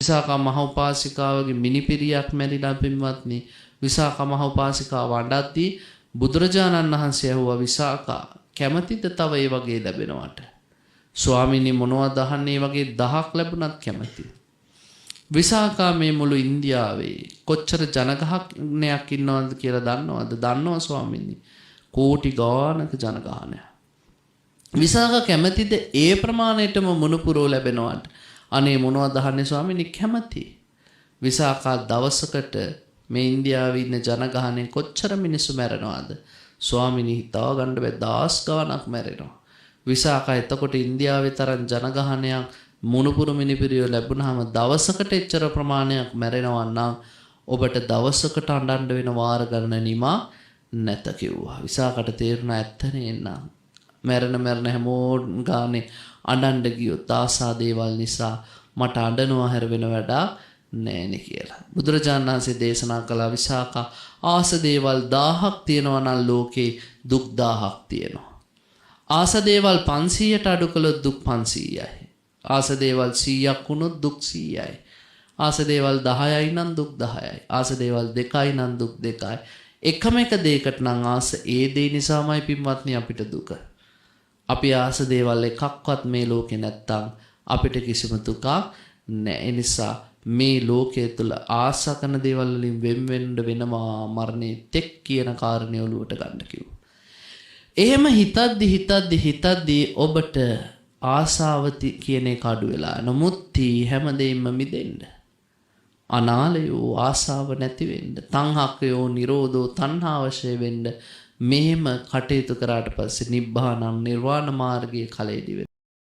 විසාකා මහ උපාසිකාවගේ මිනිපිරියක් මැරිලා පින්වත්නි විසාකා මහ උපාසිකාව අඬද්දී බුදුරජාණන් වහන්සේ ඇහුවා විසාකා කැමතිද තව ඒ වගේ ලැබෙනවට? ස්වාමීනි මොනවද අහන්නේ වගේ 1000ක් ලැබුණත් කැමති. විසාකා මේ මුළු ඉන්දියාවේ කොච්චර ජනගහනයක් ඉන්නවද කියලා දන්නවද? දන්නවා ස්වාමීනි. කෝටි ගානක ජනගහනයක්. විසාකා කැමතිද ඒ ප්‍රමාණයටම මුණුපුරෝ ලැබෙනවට? අනේ මොනවද අහන්නේ ස්වාමීනි කැමති. විසාකා දවසකට මේ ඉන්දියාවේ ඉන්න ජනගහනයෙන් කොච්චර මිනිස්සු මැරෙනවද? ස්වාමීනි හිතා ගන්න බෑ 10 ගානක් මැරෙනවා. විසාකා එතකොට ඉන්දියාවේ තරම් ජනගහනයක් මුණුපුරු මිනිපිරියෝ ලැබුණාම දවසකට එච්චර ප්‍රමාණයක් මැරෙනවා නම් ඔබට දවසකට අඬන්න වෙන වාර ගණන නිමා නැත කිව්වා. විසාකට තේරුණා ඇත්තනේ නං. මැරෙන හැමෝන් ගානේ අඬන්න ගියොත් ආසා දේවල් නිසා මට අඬනවා හැර වෙන වැඩක් නෑනේ කියලා. බුදුරජාණන් වහන්සේ දේශනා කළා විසාකා ආස දේවල් 1000ක් තියෙනවා නම් ලෝකේ දුක් 1000ක් තියෙනවා. ආස දේවල් 500ට අඩු කළොත් දුක් 500යි. ආස දේවල් 100ක් වුණොත් දුක් 100යි. ආස දේවල් 10යි නම් දුක් 10යි. ආස දේවල් 2යි නම් දුක් 2යි. එකම එක දෙයකට නම් ආස ඒ දේ නිසාමයි පින්වත්නි අපිට දුක. අපි ආස දේවල් එකක්වත් මේ ලෝකේ නැත්තම් අපිට කිසිම දුකක් නැහැ. ඒ නිසා මේ ලෝකයේ තුල ආසා කරන දේවල් වලින් වෙන් වෙන්න වෙනවා මරණේ තෙක් කියන කාරණේ ඔලුවට ගන්න කිව්වා. එහෙම හිතද්දි ඔබට ආසාවති කියන එක අඩු වෙලා නමුත් හැමදේම මිදෙන්න. අනාලයෝ ආසාව නැති වෙන්න. තණ්හකයෝ නිරෝධෝ තණ්හාවශය වෙන්න. මෙහෙම කටයුතු කරාට පස්සේ නිබ්බානම් නිර්වාණ මාර්ගයේ ඵලෙදි